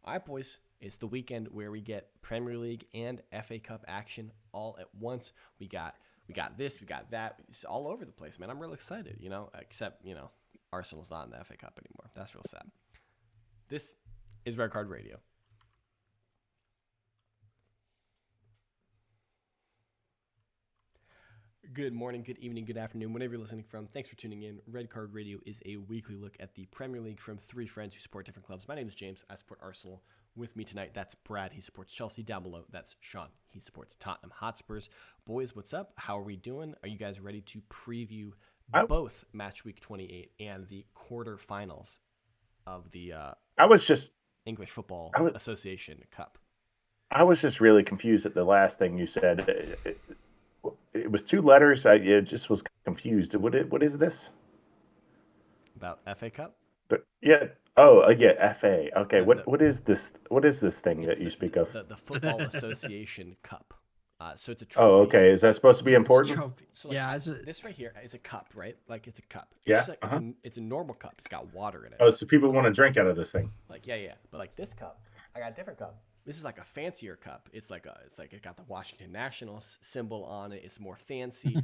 All right, boys. It's the weekend where we get Premier League and FA Cup action all at once. We got this, we got that. It's all over the place, man. I'm real excited, except, Arsenal's not in the FA Cup anymore. That's real sad. This is Red Card Radio. Good morning, good evening, good afternoon, whenever you're listening from. Thanks for tuning in. Red Card Radio is a weekly look at the Premier League from three friends who support different clubs. My name is James. I support Arsenal. With me tonight, that's Brad. He supports Chelsea. Down below, that's Sean. He supports Tottenham Hotspurs. Boys, what's up? How are we doing? Are you guys ready to preview I, both Match Week 28 and the quarterfinals of the I was just English Football I was Association Cup? I was just really confused at the last thing you said. It was two letters. I just was confused. What is this? About FA Cup? Yeah. Oh, yeah. FA. Okay. The, the What is this? What is this thing It's that you speak of? the Football Association Cup. So it's a Oh, trophy. okay. Is that supposed to be It's a important? trophy. So like Yeah, it's a this right here is a cup, right? Like it's a cup. It's Yeah. just like Uh huh. it's a normal cup. It's got water in it. Oh, so people want to drink out of this thing. Like yeah. But like this cup, I got a different cup. This is like a fancier cup. It's like it got the Washington Nationals symbol on it. It's more fancy.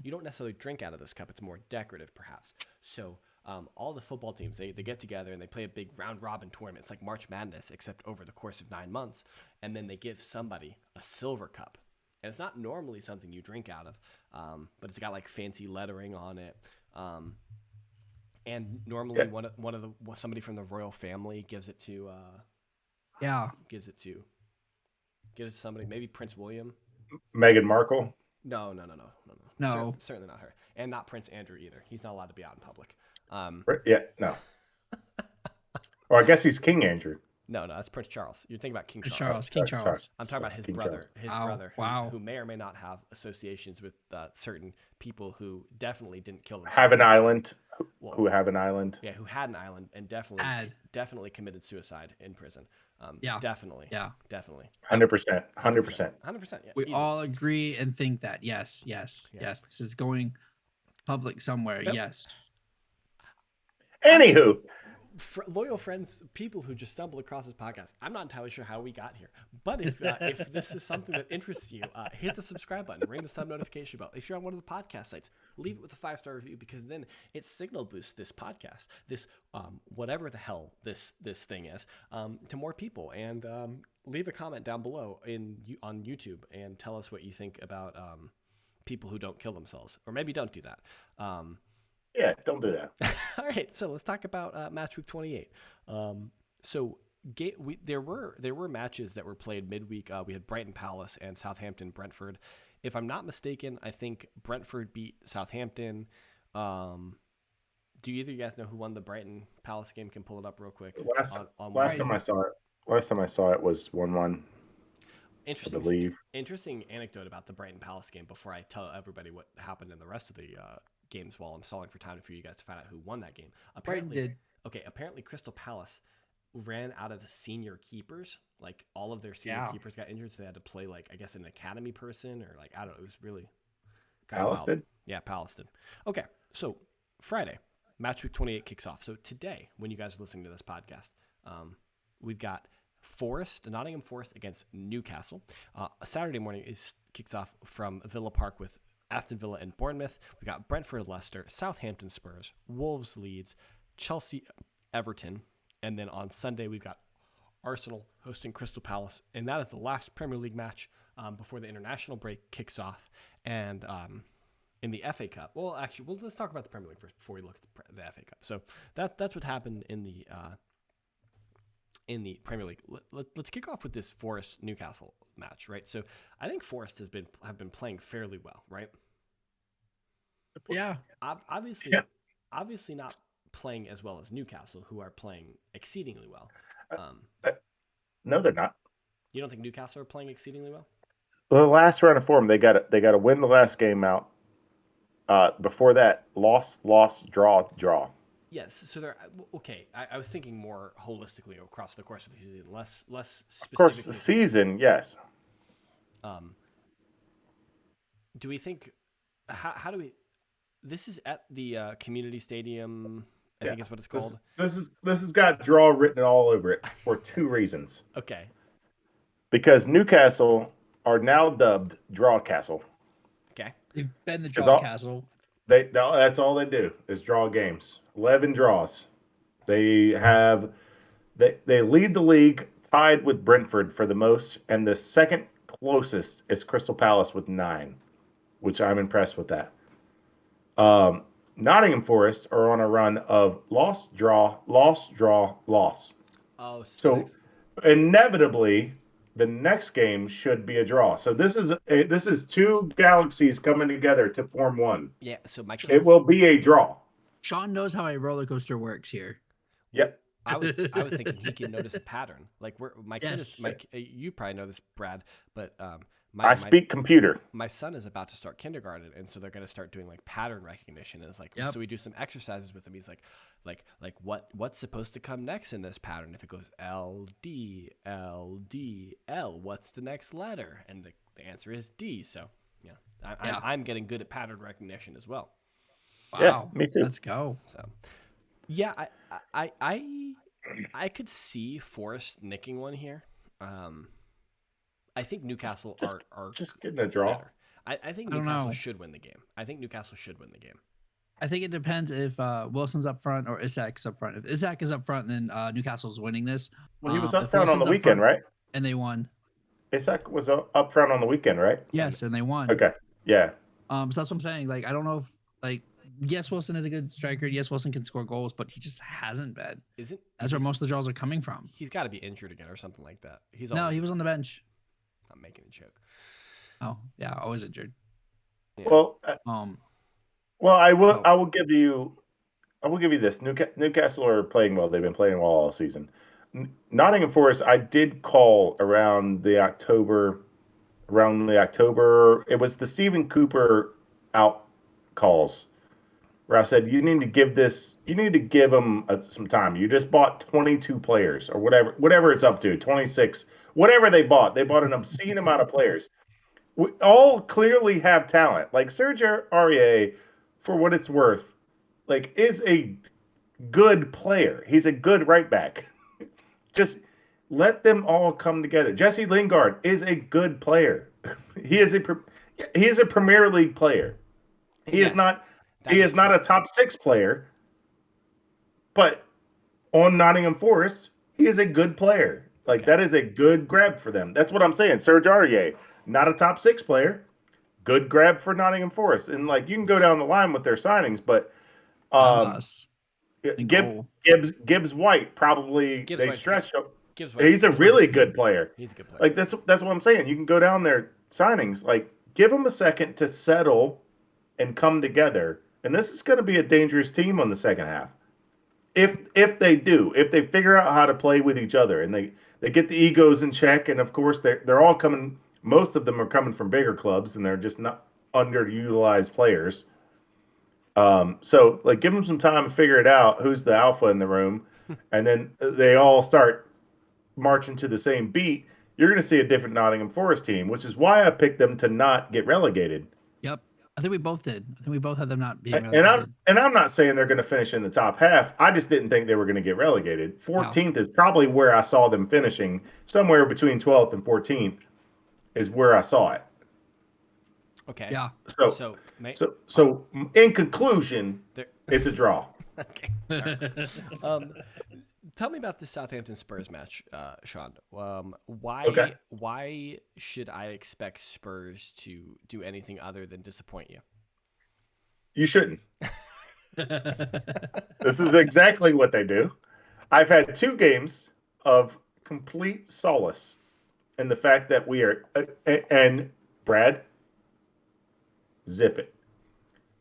You don't necessarily drink out of this cup. It's more decorative, perhaps. So all the football teams they get together and they play a big round robin tournament. It's like March Madness, except over the course of 9 months, and then they give somebody a silver cup. And it's not normally something you drink out of, but it's got like fancy lettering on it. And normally Yeah. somebody from the royal family gives it to yeah. gives it to gives it to somebody, maybe Prince William. Meghan Markle. No. No. Certainly not her, and not Prince Andrew either. He's not allowed to be out in public. Yeah. No. Or I guess he's King Andrew. No, that's Prince Charles. You're thinking about King Prince Charles. Charles, King Sorry. Charles. I'm talking about his King brother, Charles. Wow. who may or may not have associations with certain people who definitely didn't kill Have themselves. an island. Well, Who have an island? yeah, who had an island and definitely committed suicide in prison. Yeah. Definitely. Yeah. Definitely. 100%. 100%. 100%. Yeah. We easy. all agree and think that. Yes. Yeah. This is going public somewhere. Yep. Yes. Anywho. Loyal friends, people who just stumbled across this podcast, I'm not entirely sure how we got here. But if this is something that interests you, hit the subscribe button, ring the sub notification bell. If you're on one of the podcast sites, leave it with a 5-star review, because then it signal boosts this podcast, this whatever the hell this thing is, to more people. And leave a comment down below on YouTube and tell us what you think about people who don't kill themselves, or maybe don't do that. Yeah, don't do that. All right, so let's talk about Match Week 28. There were matches that were played midweek. We had Brighton Palace and Southampton Brentford. If I'm not mistaken, I think Brentford beat Southampton. Do either of you guys know who won the Brighton Palace game? Can pull it up real quick. Last time I saw it was 1-1. I believe. Interesting anecdote about the Brighton Palace game before I tell everybody what happened in the rest of the games while I'm stalling for time for you guys to find out who won that game. Apparently Crystal Palace ran out of senior keepers. Like all of their senior keepers got injured, so they had to play like, I guess, an academy person, or like, I don't know. It was really kind of wild. Yeah, Palace did. Okay, so Friday, Match Week 28 kicks off. So today, when you guys are listening to this podcast, we've got Nottingham Forest against Newcastle. Saturday morning kicks off from Villa Park with Aston Villa and Bournemouth. We got Brentford, Leicester, Southampton, Spurs, Wolves, Leeds, Chelsea, Everton, and then on Sunday we've got Arsenal hosting Crystal Palace, and that is the last Premier League match before the international break kicks off. And in the FA Cup, let's talk about the Premier League first before we look at the FA Cup. So that's what happened in the Premier League. Let's kick off with this Forest Newcastle match, right? So I think Forest have been playing fairly well, right? Yeah. Obviously not playing as well as Newcastle, who are playing exceedingly well. No, they're not. You don't think Newcastle are playing exceedingly well? The last round of form, they got to win the last game out. Before that, loss, draw. Yes, so they're okay. I was thinking more holistically across the course of the season, less specifically. Of course, the season, yes. Do we think? How do we? This is at the community stadium I think is what it's called. This has got draw written all over it for two reasons. Okay. Because Newcastle are now dubbed Draw Castle. Okay. They've been the draw castle. That's all they do is draw games. 11 draws. They lead the league tied with Brentford for the most, and the second closest is Crystal Palace with 9, which I'm impressed with that. Nottingham Forest are on a run of loss, draw, loss, draw, loss. Oh, so inevitably the next game should be a draw. So this is two galaxies coming together to form one. Yeah. So it will be a draw. Sean knows how a roller coaster works here. Yep. I was thinking he can notice a pattern. Like kid is you probably know this, Brad, but I speak computer. My son is about to start kindergarten, and so they're going to start doing like pattern recognition. And it's like, so we do some exercises with him. He's like what's supposed to come next in this pattern? If it goes L D L D L, what's the next letter? And the answer is D. So I'm getting good at pattern recognition as well. Wow, yeah, me too. Let's go. So, yeah, I could see Forest nicking one here. I think Newcastle are just getting a draw. Better. I think Newcastle should win the game. I think it depends if Wilson's up front or Isak's up front. If Isak is up front, then Newcastle's winning this. Well, he was up front on the weekend, right? And they won. Isak was up front on the weekend, right? Yes, and they won. Okay, yeah. So that's what I'm saying. Like, I don't know if yes, Wilson is a good striker. Yes, Wilson can score goals, but he just hasn't been. That's where most of the draws are coming from. He's got to be injured again or something like that. He was on the bench. I'm making a joke. Oh yeah, always injured. Yeah. Well, I will give you this. Newcastle are playing well. They've been playing well all season. Nottingham Forest, I did call around the October. It was the Stephen Cooper out calls where I said you need to give them some time. You just bought 22 players or whatever it's up to, 26, whatever they bought. They bought an obscene amount of players. We all clearly have talent. Like Serge Aurier, for what it's worth, is a good player. He's a good right back. Just let them all come together. Jesse Lingard is a good player. He is a Premier League player. He is not a top 6 player, but on Nottingham Forest, he is a good player. That is a good grab for them. That's what I'm saying. Serge Aurier, not a top 6 player, good grab for Nottingham Forest. And you can go down the line with their signings, but Gibbs White probably they stretched. He's a really good player. He's a good player. That's what I'm saying. You can go down their signings. Give them a second to settle and come together. And this is going to be a dangerous team on the second half. If they figure out how to play with each other and they get the egos in check, and of course they're all coming. Most of them are coming from bigger clubs, and they're just not underutilized players. So give them some time to figure it out. Who's the alpha in the room, and then they all start marching to the same beat. You're going to see a different Nottingham Forest team, which is why I picked them to not get relegated. Yep. I think we both did. I think we both had them not being relegated. And I'm not saying they're going to finish in the top half. I just didn't think they were going to get relegated. 14th is probably where I saw them finishing. Somewhere between 12th and 14th is where I saw it. Okay. Yeah. So in conclusion, it's a draw. Okay. Tell me about the Southampton Spurs match, Sean. Why should I expect Spurs to do anything other than disappoint you? You shouldn't. This is exactly what they do. I've had 2 games of complete solace in the fact that we are and Brad, zip it.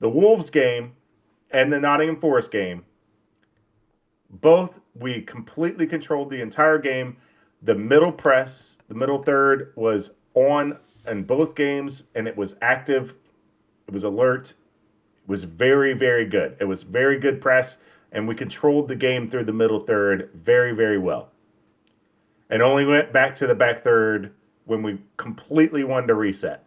The Wolves game and the Nottingham Forest game, both we completely controlled the entire game. The middle press, the middle third was on in both games, and it was active. It was alert. It was very, very good. It was very good press, and we controlled the game through the middle third very, very well. And only went back to the back third when we completely wanted to reset.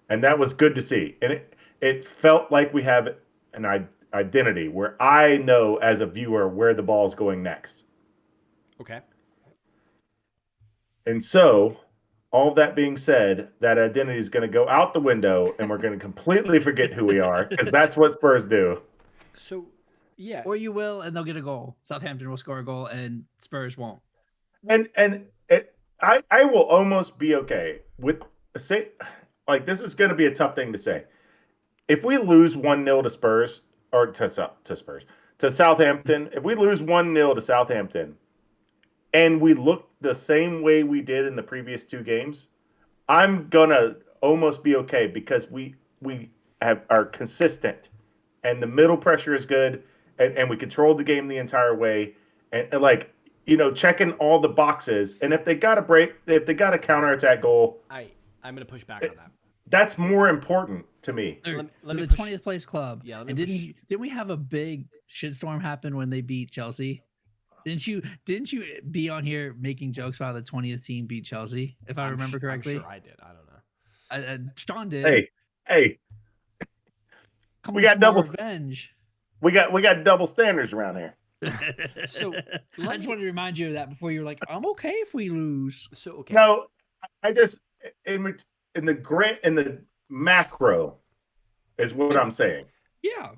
And that was good to see. And it felt like we have, and identity where I know as a viewer where the ball's going next. Okay. And so, all that being said, that identity is going to go out the window and we're going to completely forget who we are because that's what Spurs do. So, yeah. Or you will, and they'll get a goal. Southampton will score a goal, and Spurs won't. I will almost be okay with like this is going to be a tough thing to say. If we lose 1-0 to Spurs or to Southampton, if we lose 1-0 to Southampton and we look the same way we did in the previous 2 games, I'm going to almost be okay because we are consistent and the middle pressure is good and we controlled the game the entire way and like checking all the boxes. And if they got a counterattack goal, I'm going to push back on that. That's more important to me. They're the 20th place club. Yeah, and didn't we have a big shitstorm happen when they beat Chelsea? Didn't you be on here making jokes about the 20th team beat Chelsea? If I remember correctly, I'm sure I did. I don't know. Sean did. Hey, we got double revenge. We got double standards around here. So I just wanted to remind you of that before you were like, I'm okay if we lose. So okay. No, I just in the macro is what I'm saying. Yeah.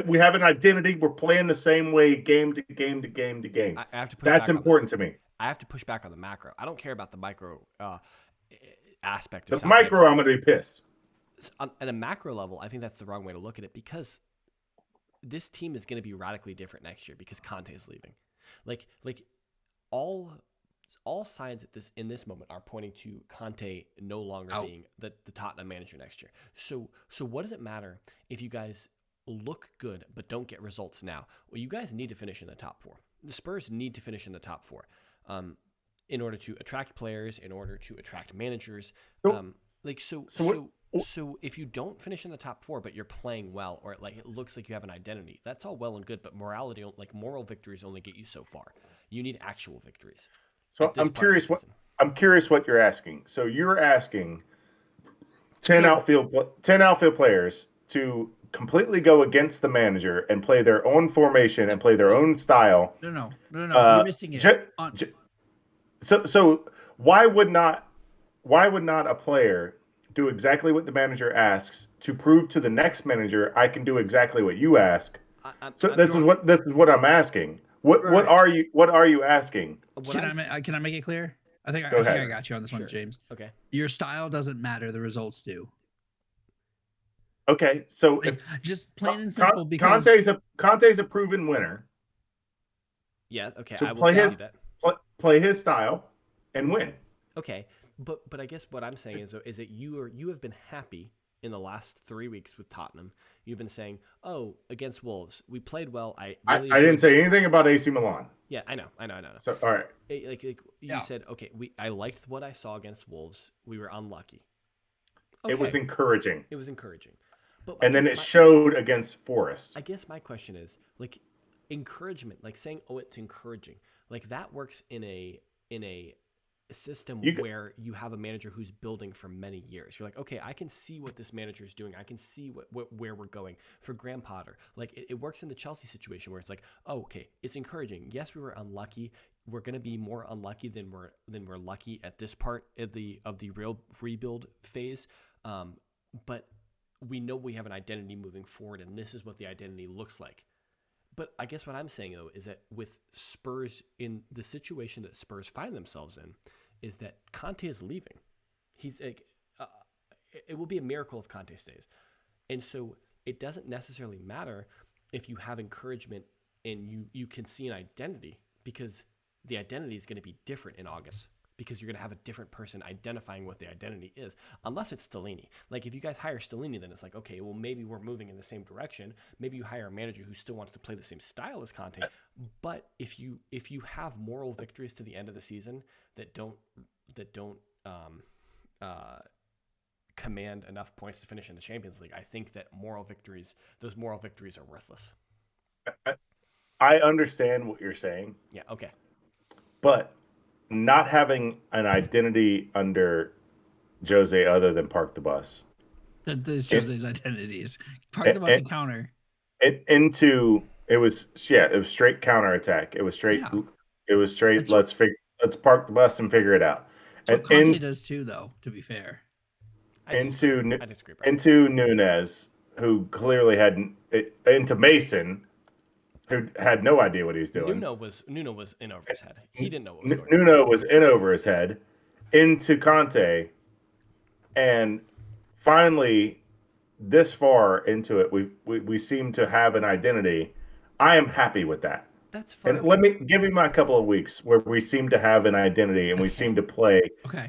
We have an identity. We're playing the same way game to game to game to game. I have to push That's important to me. I have to push back on the macro. I don't care about the micro aspect of the micro. I'm going to be pissed. At a macro level, I think that's the wrong way to look at it because this team is going to be radically different next year because Conte is leaving. Like all signs in this moment are pointing to Conte no longer being the Tottenham manager next year. So what does it matter if you guys look good but don't get results now? Well, you guys need to finish in the top 4. The Spurs need to finish in the top 4 in order to attract players, in order to attract managers. So if you don't finish in the top 4 but you're playing well or like it looks like you have an identity, that's all well and good, but moral victories only get you so far. You need actual victories. So I'm curious what you're asking. So you're asking 10 outfield players to completely go against the manager and play their own formation and play their own style. No. You're missing it. So why would not a player do exactly what the manager asks to prove to the next manager I can do exactly what you ask? This is what I'm asking. What are you asking? Can I make it clear? I think I got you on this one, James. Okay. Your style doesn't matter. The results do. Okay, so just plain and simple because Conte's a proven winner. Yeah. Okay. So I will play his style and win. Okay, but I guess what I'm saying is that you have been happy in the last 3 weeks with Tottenham. You've been saying, "Oh, against Wolves, we played well." I didn't say anything about AC Milan. Yeah, I know. So all right, you said, okay, I liked what I saw against Wolves. We were unlucky. Okay. It was encouraging. But and then it showed against Forest. I guess my question is like encouragement, like saying, "Oh, it's encouraging." Like that works in a system where you have a manager who's building for many years. You're like, okay, I can see what this manager is doing. I can see where we're going. For Graham Potter, like it works in the Chelsea situation where it's like, oh, okay, it's encouraging. Yes, we were unlucky. We're going to be more unlucky than we're lucky at this part of the real rebuild phase. But we know we have an identity moving forward, and this is what the identity looks like. But I guess what I'm saying, though, is that with Spurs in the situation that Spurs find themselves in, is that Conte is leaving. He's like, it will be a miracle if Conte stays. And so it doesn't necessarily matter if you have encouragement and you can see an identity, because the identity is going to be different in August, because you're going to have a different person identifying what the identity is, unless it's Stellini. Like if you guys hire Stellini, then it's like, okay, well maybe we're moving in the same direction. Maybe you hire a manager who still wants to play the same style as Conte. But if you have moral victories to the end of the season that don't command enough points to finish in the Champions League, I think that those moral victories are worthless. I understand what you're saying. Yeah. Okay. But not having an identity under Jose other than park the bus. That is Jose's identity. Is park the bus and counter. it was straight counterattack. It was straight. Yeah. It was straight. That's Let's park the bus and figure it out. what And Conte does too, though. To be fair, I disagree. I disagree, Brian. into Nunez, who clearly into Mason, who had no idea what he was doing. Nuno was in over his head. He didn't know what was going on. Nuno was in over his head into Conte, and finally, this far into it, we seem to have an identity. I am happy with that. That's fine. And give me my couple of weeks where we seem to have an identity and we seem to play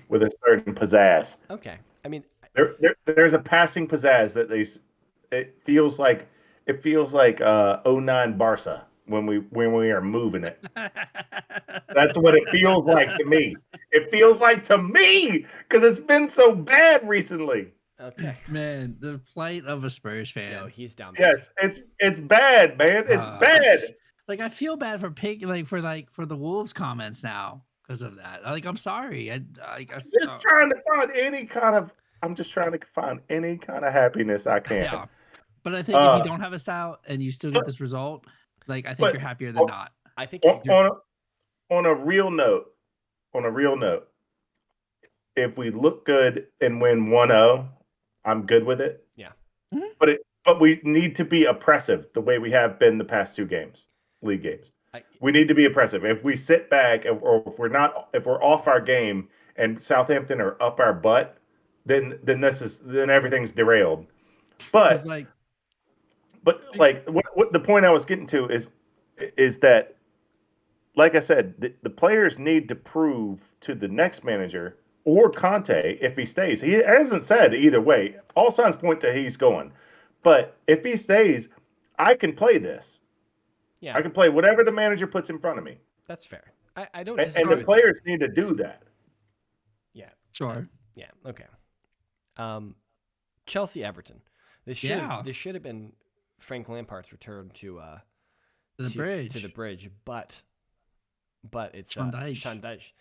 with a certain pizzazz. Okay, I mean, there's a passing pizzazz that it feels like 09 Barca when we are moving it. That's what it feels like to me. It feels like to me because it's been so bad recently. Okay, man, the plight of a Spurs fan. No, he's down there. Yes, it's bad, man. It's bad. I feel bad for for the Wolves comments now because of that. I'm sorry. I'm just trying to find any kind of happiness I can. Yeah, but I think if you don't have a style and you still get this result, I think you're happier than not. I think on a real note, if we look good and win 1-0, I'm good with it. Yeah. Mm-hmm. But we need to be oppressive the way we have been the past 2 league games. We need to be oppressive. If we sit back or if we're off our game and Southampton are up our butt, then everything's derailed. But what the point I was getting to is that, like I said, the players need to prove to the next manager or Conte, if he stays. He hasn't said either way. All signs point to he's going. But if he stays, I can play this. Yeah. I can play whatever the manager puts in front of me. That's fair. I don't and the players need to do that. Yeah. Sure. Yeah. Okay. Chelsea Everton. This should have been Frank Lampard's return to the bridge, but it's Sean Dyche.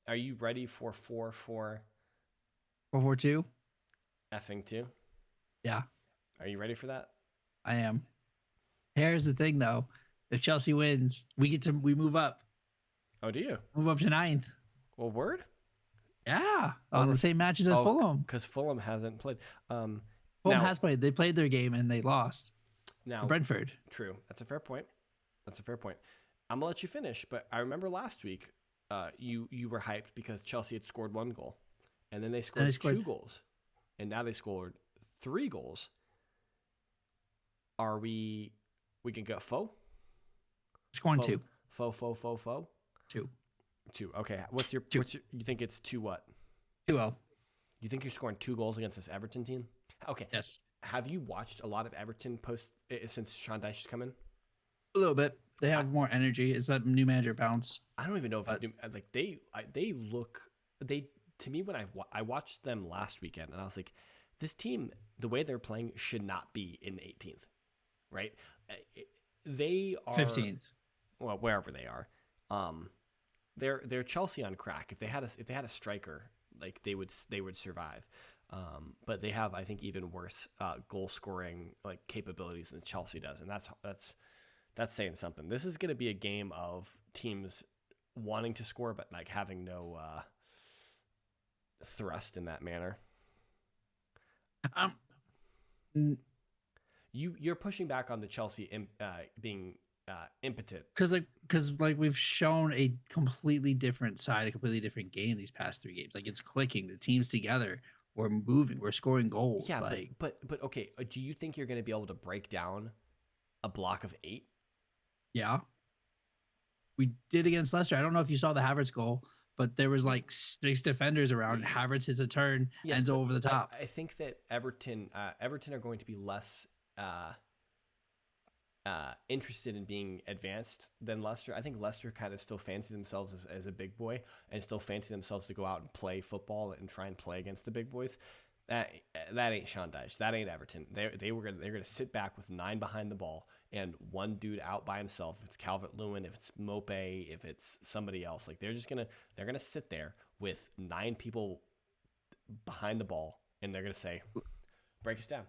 Are you ready for 4-4? 4-4-2? Effing 2? Yeah. Are you ready for that? I am. Here's the thing, though. If Chelsea wins, we move up. Oh, do you? Move up to 9th. Well, word? Yeah. On the same matches as Fulham. Because Fulham hasn't played. Fulham has played. They played their game and they lost. Now, Brentford. True. That's a fair point. I'm going to let you finish, but I remember last week you were hyped because Chelsea had scored 1 goal. And then they scored 2 goals. And now they scored 3 goals. Are we can go foe? Scoring 2. Foe. 2. 2. Okay. You think it's 2 what? 2-0. You think you're scoring 2 goals against this Everton team? Okay. Yes. Have you watched a lot of Everton posts since Sean Dyche has come in? A little bit. They have more energy. It's that new manager bounce. I don't even know if it's new. They look to me when I watched them last weekend and I was like, this team, the way they're playing should not be in 18th, right? They are 15th. Well, wherever they are, they're Chelsea on crack. If they had a striker, they would survive. But they have, I think, even worse goal scoring capabilities than Chelsea does, and that's saying something. This is going to be a game of teams wanting to score but having no thrust in that manner. You're pushing back on the Chelsea being impotent because we've shown a completely different side, a completely different game these past 3 games. It's clicking. The team's together. We're moving. We're scoring goals. Yeah, but okay. Do you think you're going to be able to break down a block of 8? Yeah, we did against Leicester. I don't know if you saw the Havertz goal, but there was 6 defenders around. Havertz hits a turn, ends over the top. I think that Everton are going to be less interested in being advanced than Leicester. I think Leicester kind of still fancy themselves as a big boy and still fancy themselves to go out and play football and try and play against the big boys. That ain't Sean Dyche. That ain't Everton. They're gonna sit back with 9 behind the ball and 1 dude out by himself. If it's Calvert-Lewin, if it's Mope, if it's somebody else, they're gonna sit there with 9 people behind the ball and they're gonna say, break us down.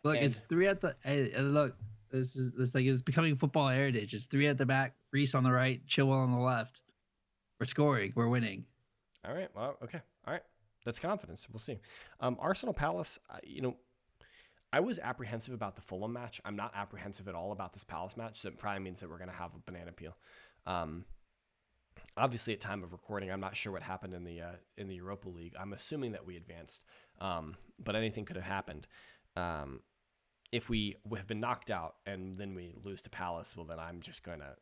Look, it's three at the. Hey, look, it's becoming football heritage. It's three at the back, Reese on the right, Chilwell on the left. We're scoring. We're winning. All right. Well, okay. All right. That's confidence. We'll see. Arsenal Palace. I was apprehensive about the Fulham match. I'm not apprehensive at all about this Palace match. So it probably means that we're going to have a banana peel. Obviously, at time of recording, I'm not sure what happened in the Europa League. I'm assuming that we advanced, but anything could have happened. If we have been knocked out and then we lose to Palace, well, then I'm just gonna.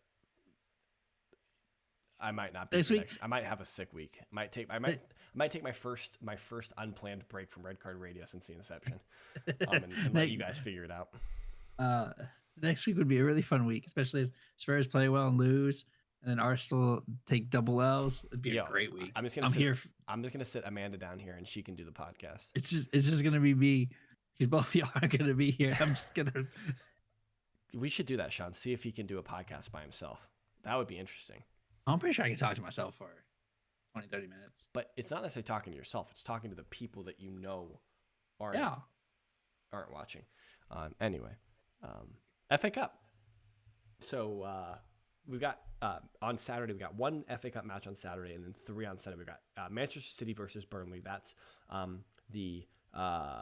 I might not be next week. I might have a sick week. I might take my first unplanned break from Red Card Radio since the inception, and let you guys figure it out. Next week would be a really fun week, especially if Spurs play well and lose, and then Arsenal take double L's. It'd be a great week. I'm just gonna sit Amanda down here, and she can do the podcast. It's just gonna be me. Because both of y'all are gonna be here. I'm just gonna. We should do that, Sean. See if he can do a podcast by himself. That would be interesting. I'm pretty sure I can talk to myself for 20, 30 minutes. But it's not necessarily talking to yourself. It's talking to the people that you know aren't watching. Anyway, FA Cup. So we've got on Saturday, we got one FA Cup match on Saturday, and then 3 on Sunday. We got Manchester City versus Burnley. That's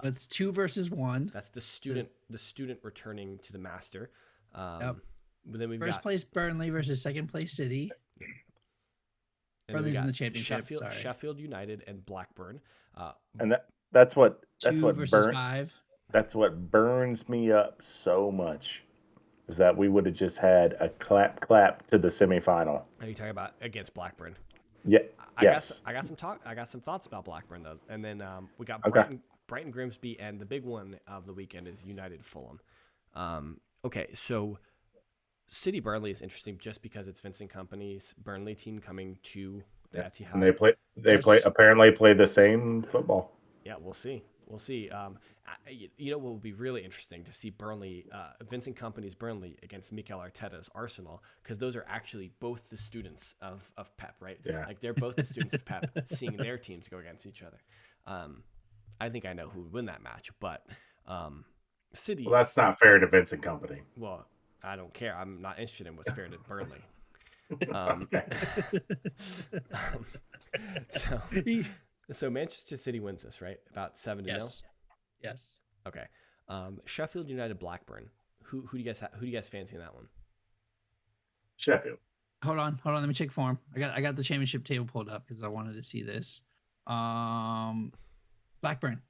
that's 2 versus 1. That's the student returning to the master. Yep. Then we've first got place Burnley versus second place City. Burnley's in the championship. Sheffield United and Blackburn. And that's what 5. That's what burns me up so much. Is that we would have just had a clap to the semifinal. Are you talking about against Blackburn? Yeah. I got some thoughts about Blackburn though, and then we got Brighton Grimsby, and the big one of the weekend is United Fulham. Okay, so City Burnley is interesting just because it's Vincent Kompany's Burnley team coming to the Etihad. And they play the same football. Yeah, we'll see. What will be really interesting to see Burnley, Vincent Kompany's Burnley against Mikel Arteta's Arsenal, because those are actually both the students of Pep, right? Yeah. Like they're both the students of Pep, seeing their teams go against each other. I think I know who would win that match, but City. Well, that's not fair to Vincent Kompany. Well, I don't care. I'm not interested in what's fair to Burnley. So Manchester City wins this, right? About 7-0. Yes. Okay. Sheffield United Blackburn. Who do you guys fancy in that one? Sheffield. Hold on. Let me check form. I got the championship table pulled up because I wanted to see this. Blackburn.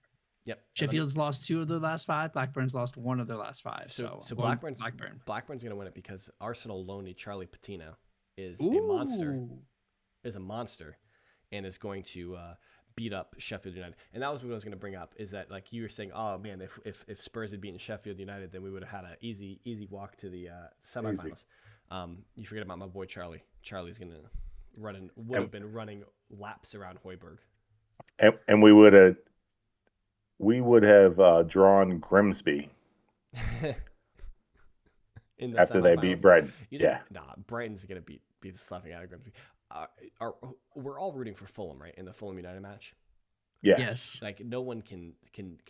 Yep. Sheffield's lost 2 of their last 5. Blackburn's lost 1 of their last 5. So Blackburn's going to win it because Arsenal loanee Charlie Patino is a monster, and is going to beat up Sheffield United. And that was what I was going to bring up, is that like you were saying, oh man, if Spurs had beaten Sheffield United, then we would have had an easy walk to the semifinals. You forget about my boy Charlie. Charlie's going to have been running laps around Hoiberg. And we would have drawn Grimsby after they beat Brighton. Brighton's going to beat the stuffing out of Grimsby. We're all rooting for Fulham, right? In the Fulham United match. Yes. Like no one can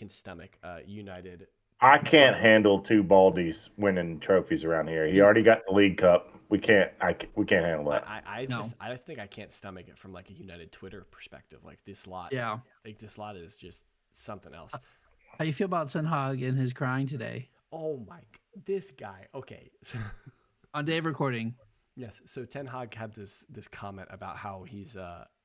stomach United. I can't handle 2 Baldies winning trophies around here. He already got the League Cup. We can't handle that. I just think I can't stomach it from like a United Twitter perspective. Like this lot. Yeah. Like this lot is just something else. How you feel about Ten Hag and his crying today? Oh my, this guy. Okay. On day of recording. Yes. So Ten Hag had this comment about how he's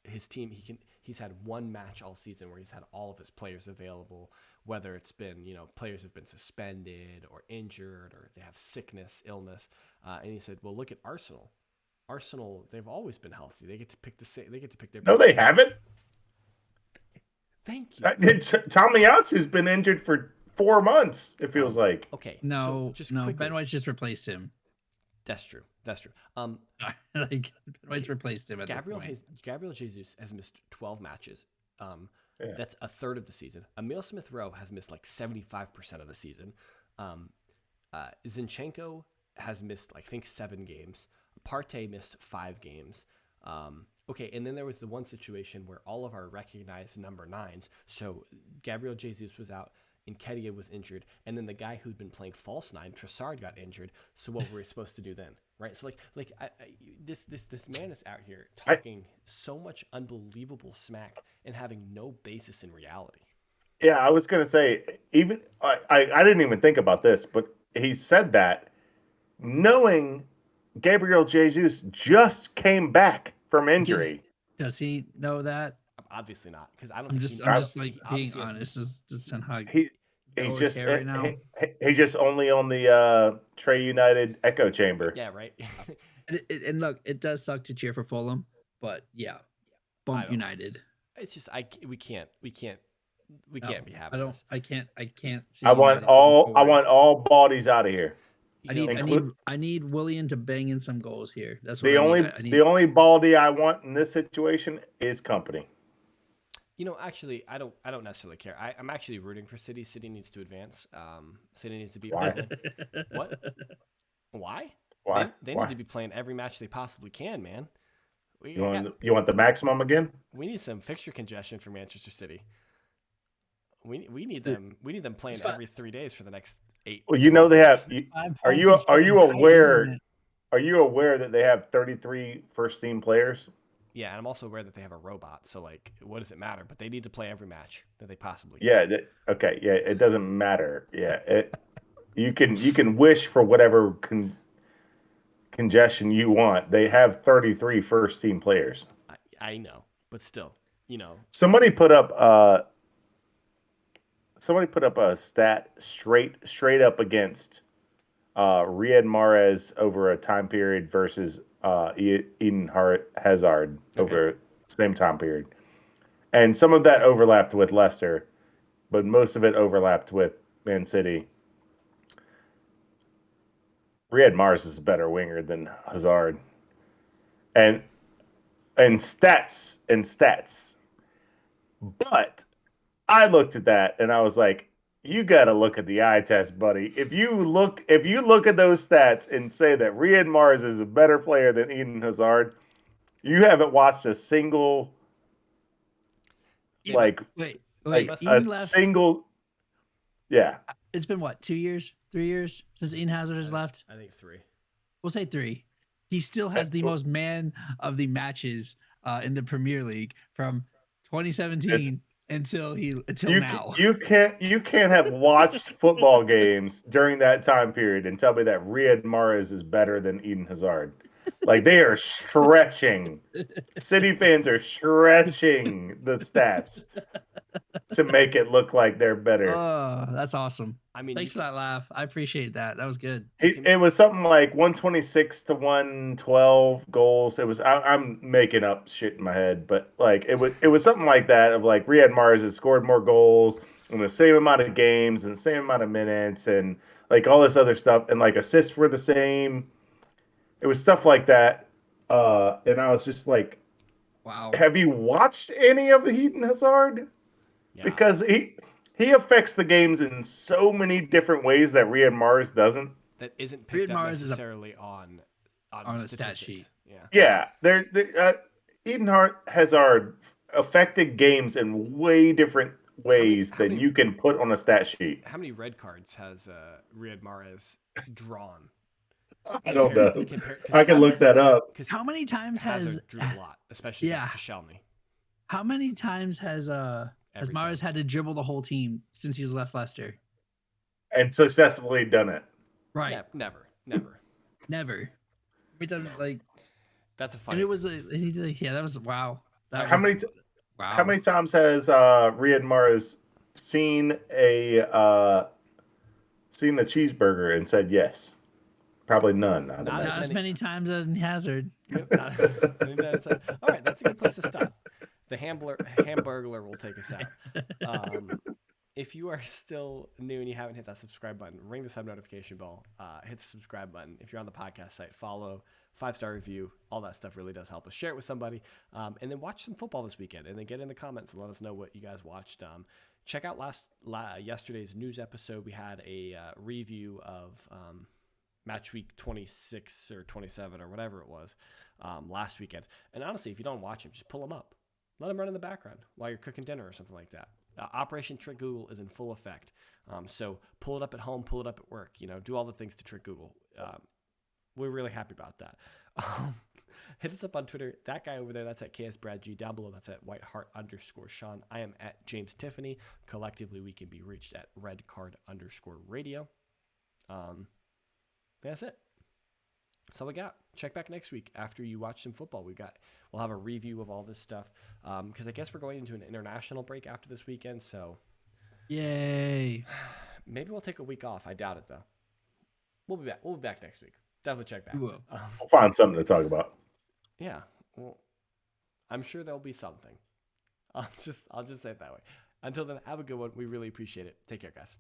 his team. He's had one match all season where he's had all of his players available, whether it's been players have been suspended or injured or they have sickness, illness, and he said, well, look at Arsenal. Arsenal, they've always been healthy. They get to pick their. No, they haven't. Thank you. Tomiyasu's been injured for 4 months. It feels like. Okay. No. Ben White's just replaced him. That's true. Ben White's replaced him at Gabriel this point. Gabriel Jesus has missed 12 matches. That's a third of the season. Emil Smith-Rowe has missed like 75% of the season. Zinchenko has missed, I think, 7 games. Partey missed 5 games. Okay, and then there was the one situation where all of our recognized number 9s. So Gabriel Jesus was out, Nketiah was injured, and then the guy who'd been playing false nine, Trossard, got injured. So what were we supposed to do then, right? So this man is out here talking so much unbelievable smack and having no basis in reality. Yeah, I was gonna say, even I didn't even think about this, but he said that knowing Gabriel Jesus just came back from injury. Does he know that? Obviously not, because I don't. I'm just like being honest. Is Ten Hag he's just right now? He's just only on the Trey United echo chamber. Yeah, right. and look, it does suck to cheer for Fulham, but yeah, bump United. It's just we can't be having this. I can't see. I want all Baldies out of here. I need Willian to bang in some goals here. That's what the only Baldy I want in this situation is Company. Actually, I don't necessarily care. I'm actually rooting for City. City needs to advance. City needs to be Why? What? Why? Why? They need to be playing every match they possibly can, man. You want the maximum again? We need some fixture congestion for Manchester City. We need them playing every 3 days for the next 8. Well, they have. Are you aware? Are you aware that they have 33 first team players? Yeah, and I'm also aware that they have a robot. So, what does it matter? But they need to play every match that they possibly can. Yeah. Okay. Yeah. It doesn't matter. Yeah. You can wish for whatever congestion you want. They have 33 first team players. I know, but still, Somebody put up a stat straight up against Riyad Mahrez over a time period versus Eden Hazard over the same time period. And some of that overlapped with Leicester, but most of it overlapped with Man City. Riyad Mahrez is a better winger than Hazard. And stats. But I looked at that and I was like, you got to look at the eye test, buddy. If you look at those stats and say that Riyad Mahrez is a better player than Eden Hazard, you haven't watched a single single. Yeah. It's been what, 2 years, 3 years since Eden Hazard has left? I think 3. We'll say 3. He still has the most man of the matches in the Premier League from 2017 until now. You can't have watched football games during that time period and tell me that Riyad Mahrez is better than Eden Hazard. Like, they are stretching. City fans are stretching the stats to make it look like they're better. Oh, that's awesome. I mean, thanks for that laugh. I appreciate that. That was good. It was something like 126 to 112 goals. It was I'm making up shit in my head, but it was something like that of like Riyad Mahrez has scored more goals in the same amount of games and the same amount of minutes and like all this other stuff, and like assists were the same. It was stuff like that. And I was just like, wow. Have you watched any of Eden Hazard? Yeah. Because he affects the games in so many different ways that Riyad Mahrez doesn't. That isn't picked up necessarily on a stat sheet. Yeah. Eden Hazard affected games in way different ways than you can put on a stat sheet. How many red cards has Riyad Mahrez drawn? I don't know. I can look that up. How many times has drew a lot, especially against Koscielny? How many times has Mahrez had to dribble the whole team since he's left Leicester? And successfully done it. Right. Yeah, never. We done like that's a fun. And it was that was wow. How many times has Riyad Mahrez seen a cheeseburger and said yes? Probably none. Not as many times as Hazard. Yep, all right, that's a good place to stop. The Hamburglar will take us out. If you are still new and you haven't hit that subscribe button, ring the sub notification bell. Hit the subscribe button. If you're on the podcast site, follow, 5-star review. All that stuff really does help us. Share it with somebody. And then watch some football this weekend. And then get in the comments and let us know what you guys watched. Check out yesterday's news episode. We had a review of match week 26 or 27 or whatever it was last weekend. And honestly, if you don't watch them, just pull them up. Let them run in the background while you're cooking dinner or something like that. Operation Trick Google is in full effect. So pull it up at home, pull it up at work. Do all the things to trick Google. We're really happy about that. Hit us up on Twitter. That guy over there, that's at KSBradG. Down below, that's at Whiteheart_Sean. I am at James Tiffany. Collectively, we can be reached at redcard_radio. That's it. That's all we got. Check back next week after you watch some football. We'll have a review of all this stuff. Because I guess we're going into an international break after this weekend. So, yay! Maybe we'll take a week off. I doubt it though. We'll be back. We'll be back next week. Definitely check back. We will. We'll find something to talk about. Yeah. Well, I'm sure there'll be something. I'll just say it that way. Until then, have a good one. We really appreciate it. Take care, guys.